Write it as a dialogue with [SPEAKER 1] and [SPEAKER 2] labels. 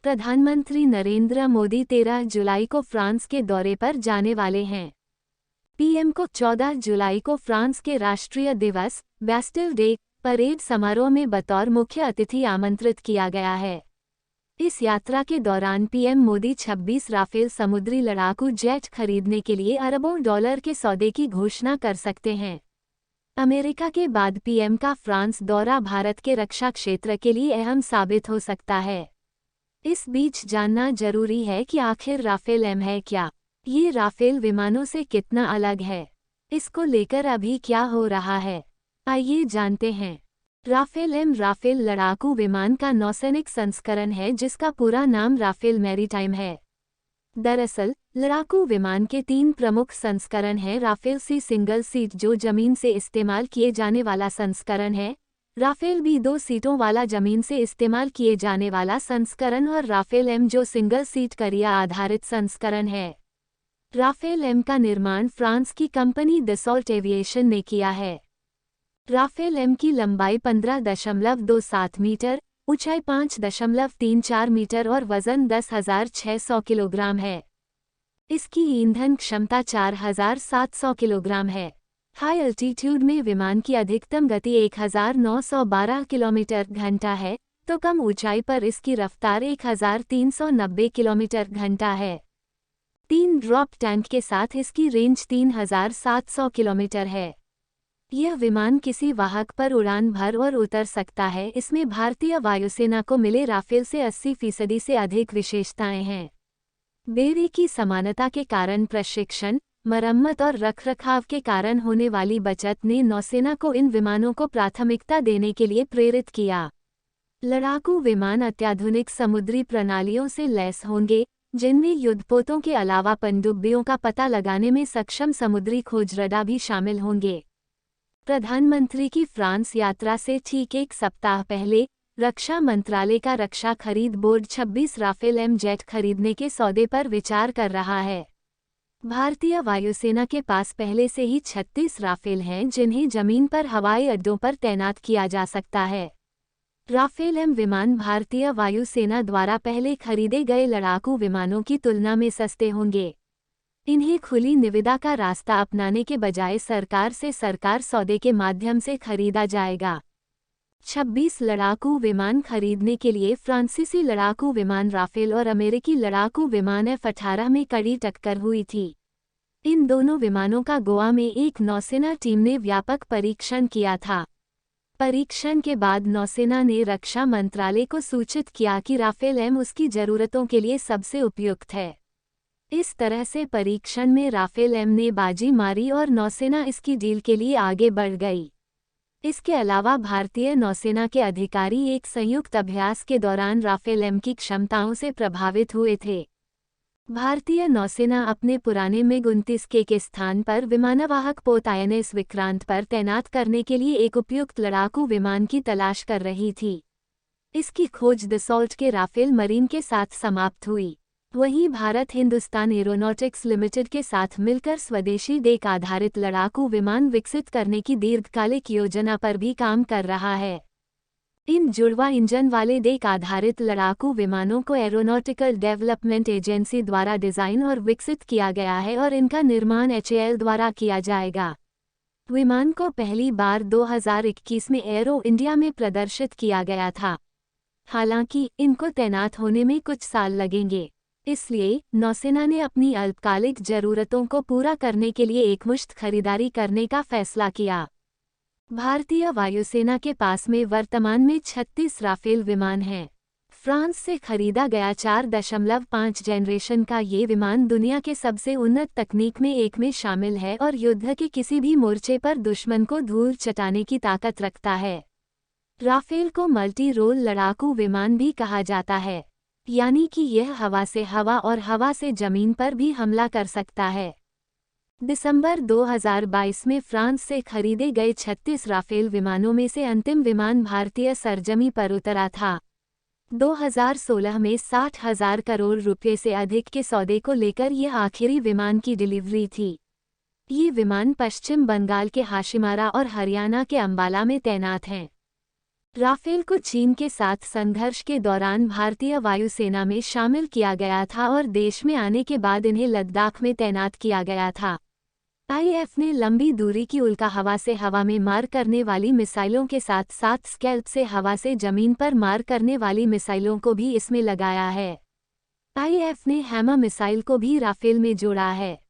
[SPEAKER 1] प्रधानमंत्री नरेंद्र मोदी 13 जुलाई को फ्रांस के दौरे पर जाने वाले हैं। पीएम को 14 जुलाई को फ्रांस के राष्ट्रीय दिवस बैस्टिल डे परेड समारोह में बतौर मुख्य अतिथि आमंत्रित किया गया है। इस यात्रा के दौरान पीएम मोदी 26 राफेल समुद्री लड़ाकू जेट खरीदने के लिए अरबों डॉलर के सौदे की घोषणा कर सकते हैं। अमेरिका के बाद पीएम का फ्रांस दौरा भारत के रक्षा क्षेत्र के लिए अहम साबित हो सकता है। इस बीच जानना जरूरी है कि आखिर राफेल एम है क्या? ये राफेल विमानों से कितना अलग है? इसको लेकर अभी क्या हो रहा है, आइए जानते हैं। राफेल एम राफेल लड़ाकू विमान का नौसैनिक संस्करण है जिसका पूरा नाम राफेल मैरीटाइम है। दरअसल लड़ाकू विमान के 3 प्रमुख संस्करण हैं। राफेल सी सिंगल सीट जो जमीन से इस्तेमाल किए जाने वाला संस्करण है, राफेल बी 2 सीटों वाला जमीन से इस्तेमाल किए जाने वाला संस्करण और राफेल एम जो सिंगल सीट करिया आधारित संस्करण है। राफेल एम का निर्माण फ्रांस की कंपनी दसॉल्ट एविएशन ने किया है। राफेल एम की लंबाई 15.27 मीटर, ऊंचाई 5.34 मीटर और वजन 10,600 किलोग्राम है। इसकी ईंधन क्षमता 4,700 किलोग्राम है। हाई अल्टीट्यूड में विमान की अधिकतम गति 1,912 किलोमीटर घंटा है, तो कम ऊंचाई पर इसकी रफ्तार 1,390 किलोमीटर घंटा है। 3 ड्रॉप टैंक के साथ इसकी रेंज 3,700 किलोमीटर है। यह विमान किसी वाहक पर उड़ान भर और उतर सकता है। इसमें भारतीय वायुसेना को मिले राफेल से 80% से अधिक विशेषताएं हैं। बेड़े की समानता के कारण प्रशिक्षण, मरम्मत और रखरखाव के कारण होने वाली बचत ने नौसेना को इन विमानों को प्राथमिकता देने के लिए प्रेरित किया। लड़ाकू विमान अत्याधुनिक समुद्री प्रणालियों से लैस होंगे, जिनमें युद्धपोतों के अलावा पनडुब्बियों का पता लगाने में सक्षम समुद्री खोज रडार भी शामिल होंगे। प्रधानमंत्री की फ्रांस यात्रा से ठीक 1 सप्ताह पहले रक्षा मंत्रालय का रक्षा खरीद बोर्ड 26 राफेल एम जेट खरीदने के सौदे पर विचार कर रहा है। भारतीय वायुसेना के पास पहले से ही 36 राफेल हैं जिन्हें जमीन पर हवाई अड्डों पर तैनात किया जा सकता है। राफेल एम विमान भारतीय वायुसेना द्वारा पहले खरीदे गए लड़ाकू विमानों की तुलना में सस्ते होंगे। इन्हें खुली निविदा का रास्ता अपनाने के बजाय सरकार से सरकार सौदे के माध्यम से खरीदा जाएगा। 26 लड़ाकू विमान खरीदने के लिए फ्रांसीसी लड़ाकू विमान राफेल और अमेरिकी लड़ाकू विमान F-18 में कड़ी टक्कर हुई थी। इन दोनों विमानों का गोवा में एक नौसेना टीम ने व्यापक परीक्षण किया था। परीक्षण के बाद नौसेना ने रक्षा मंत्रालय को सूचित किया कि राफेल एम उसकी जरूरतों के लिए सबसे उपयुक्त है। इस तरह से परीक्षण में राफेल एम ने बाजी मारी और नौसेना इसकी डील के लिए आगे बढ़ गई। इसके अलावा भारतीय नौसेना के अधिकारी एक संयुक्त अभ्यास के दौरान राफेल एम की क्षमताओं से प्रभावित हुए थे। भारतीय नौसेना अपने पुराने मिग-29 के स्थान पर विमानवाहक पोत INS विक्रांत पर तैनात करने के लिए एक उपयुक्त लड़ाकू विमान की तलाश कर रही थी। इसकी खोज दसॉल्ट के राफेल मरीन के साथ समाप्त हुई। वहीं भारत हिंदुस्तान एरोनॉटिक्स लिमिटेड के साथ मिलकर स्वदेशी डेक आधारित लड़ाकू विमान विकसित करने की दीर्घकालिक योजना पर भी काम कर रहा है। इन जुड़वा इंजन वाले डेक आधारित लड़ाकू विमानों को एरोनॉटिकल डेवलपमेंट एजेंसी द्वारा डिजाइन और विकसित किया गया है और इनका निर्माण HAL द्वारा किया जाएगा। विमान को पहली बार 2021 में एरो इंडिया में प्रदर्शित किया गया था। हालांकि इनको तैनात होने में कुछ साल लगेंगे, इसलिए नौसेना ने अपनी अल्पकालिक जरूरतों को पूरा करने के लिए एकमुश्त खरीदारी करने का फैसला किया। भारतीय वायुसेना के पास में वर्तमान में 36 राफेल विमान हैं। फ्रांस से खरीदा गया 4.5 जनरेशन का ये विमान दुनिया के सबसे उन्नत तकनीक में एक में शामिल है और युद्ध के किसी भी मोर्चे पर दुश्मन को धूल चटाने की ताकत रखता है। राफेल को मल्टी रोल लड़ाकू विमान भी कहा जाता है, यानी कि यह हवा से हवा और हवा से जमीन पर भी हमला कर सकता है। दिसंबर 2022 में फ्रांस से खरीदे गए 36 राफेल विमानों में से अंतिम विमान भारतीय सरजमी पर उतरा था। 2016 में 60,000 करोड़ रुपये से अधिक के सौदे को लेकर यह आखिरी विमान की डिलीवरी थी। ये विमान पश्चिम बंगाल के हाशिमारा और हरियाणा के अंबाला में तैनात हैं। राफेल को चीन के साथ संघर्ष के दौरान भारतीय वायुसेना में शामिल किया गया था और देश में आने के बाद इन्हें लद्दाख में तैनात किया गया था। आईएफ ने लंबी दूरी की उल्का हवा से हवा में मार करने वाली मिसाइलों के साथ साथ स्कैल्प से हवा से जमीन पर मार करने वाली मिसाइलों को भी इसमें लगाया है। आईएफ ने हैमर मिसाइल को भी राफेल में जोड़ा है।